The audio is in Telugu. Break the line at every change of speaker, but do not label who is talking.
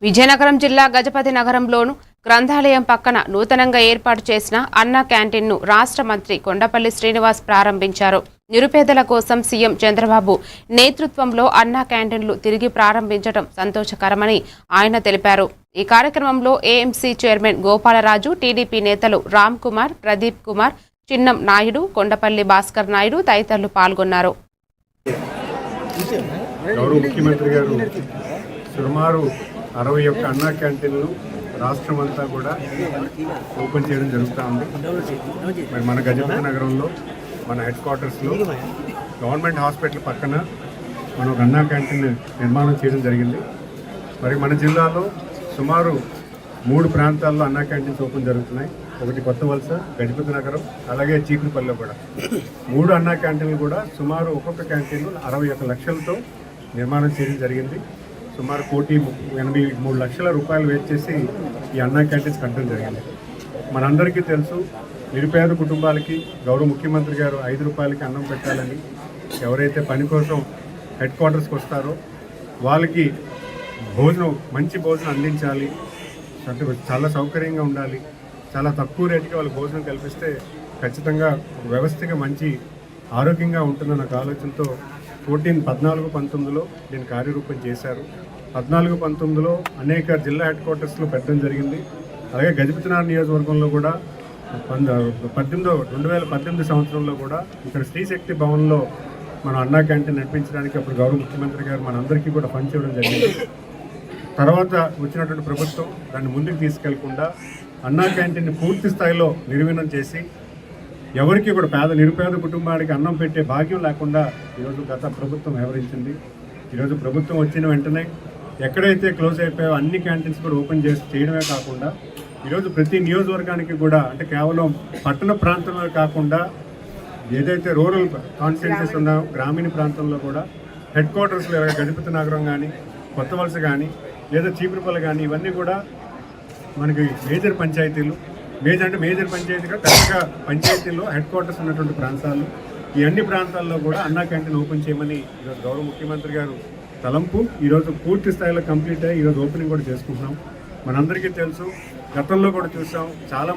విజయనగరం జిల్లా గజపతి నగరంలోను గ్రంథాలయం పక్కన నూతనంగా ఏర్పాటు చేసిన అన్న క్యాంటీన్ను రాష్ట్ర మంత్రి కొండపల్లి శ్రీనివాస్ ప్రారంభించారు. నిరుపేదల కోసం సీఎం చంద్రబాబు నేతృత్వంలో అన్న క్యాంటీన్లు తిరిగి ప్రారంభించడం సంతోషకరమని ఆయన తెలిపారు. ఈ కార్యక్రమంలో ఏఎంసీ చైర్మన్ గోపాలరాజు, టీడీపీ నేతలు రామ్ కుమార్, ప్రదీప్ కుమార్, చిన్నం నాయుడు, కొండపల్లి భాస్కర్ నాయుడు తదితరులు పాల్గొన్నారు.
సుమారు 61 అన్నా క్యాంటీన్లు రాష్ట్రమంతా కూడా ఓపెన్ చేయడం జరుగుతూ ఉంది. మరి మన గజపతి నగరంలో మన హెడ్ క్వార్టర్స్లో గవర్నమెంట్ హాస్పిటల్ పక్కన మనం ఒక అన్నా క్యాంటీన్ నిర్మాణం చేయడం జరిగింది. మరి మన జిల్లాలో సుమారు 3 ప్రాంతాల్లో అన్నా క్యాంటీన్స్ ఓపెన్ జరుగుతున్నాయి. ఒకటి కొత్త వలస, గజపతి నగరం, అలాగే చీపురుపల్లిలో కూడా 3 అన్నా క్యాంటీన్లు కూడా సుమారు ఒక్కొక్క క్యాంటీన్ 61 లక్షలతో నిర్మాణం చేయడం జరిగింది. సుమారు 1,83,00,000 రూపాయలు వేచేసి ఈ అన్నా క్యాంటీన్స్ కట్టడం జరిగింది. మనందరికీ తెలుసు, నిరుపేద కుటుంబాలకి గౌరవ ముఖ్యమంత్రి గారు 5 రూపాయలకి అన్నం పెట్టాలని, ఎవరైతే పని కోసం హెడ్ క్వార్టర్స్కి వస్తారో వాళ్ళకి మంచి భోజనం అందించాలి, అంటే చాలా సౌకర్యంగా ఉండాలి, చాలా తక్కువ రేటుకి వాళ్ళకి భోజనం కల్పిస్తే ఖచ్చితంగా వ్యవస్థగా మంచి ఆరోగ్యంగా ఉంటుందన్న ఆలోచనతో 14-19లో దీన్ని కార్యరూపం చేశారు. 14-19లో అనేక జిల్లా హెడ్ క్వార్టర్స్లో పెట్టడం జరిగింది. అలాగే గజపతినగరం నియోజకవర్గంలో కూడా 2018 సంవత్సరంలో కూడా ఇక్కడ శ్రీశక్తి భవన్లో మనం అన్నా క్యాంటీన్ నడిపించడానికి అప్పుడు గౌరవ ముఖ్యమంత్రి గారు మనందరికీ కూడా ఫండ్స్ ఇవ్వడం జరిగింది. తర్వాత వచ్చినటువంటి ప్రభుత్వం దాన్ని ముందుకు తీసుకెళ్లకుండా అన్నా క్యాంటీన్ని పూర్తి స్థాయిలో నిర్వీర్యం చేసి ఎవరికి కూడా నిరుపేద కుటుంబానికి అన్నం పెట్టే భాగ్యం లేకుండా ఈరోజు గత ప్రభుత్వం వ్యవహరించింది. ఈరోజు ప్రభుత్వం వచ్చిన వెంటనే ఎక్కడైతే క్లోజ్ అయిపోయాయో అన్ని క్యాంటీన్స్ కూడా ఓపెన్ చేయడమే కాకుండా ఈరోజు ప్రతి నియోజకవర్గానికి కూడా, అంటే కేవలం పట్టణ ప్రాంతంలో కాకుండా ఏదైతే రూరల్ కాన్స్టిట్యున్సీస్ ఉన్నాయో గ్రామీణ ప్రాంతంలో కూడా హెడ్ క్వార్టర్స్లో గజపతి నగరం కానీ, కొత్త వలస కానీ, లేదా చీపురుపల్లి కానీ ఇవన్నీ కూడా మనకి మేజర్ పంచాయతీలు, మేజర్ పంచాయతీగా పెద్దగా పంచాయతీల్లో హెడ్ క్వార్టర్స్ ఉన్నటువంటి ప్రాంతాలు, ఈ అన్ని ప్రాంతాల్లో కూడా అన్నా క్యాంటీన్ ఓపెన్ చేయమని ఈరోజు గౌరవ ముఖ్యమంత్రి గారు తలంపు ఈరోజు పూర్తి స్థాయిలో కంప్లీట్ అయ్యి ఈరోజు ఓపెనింగ్ కూడా చేసుకుంటున్నాం. మనందరికీ తెలుసు, గతంలో కూడా చూసాం, చాలా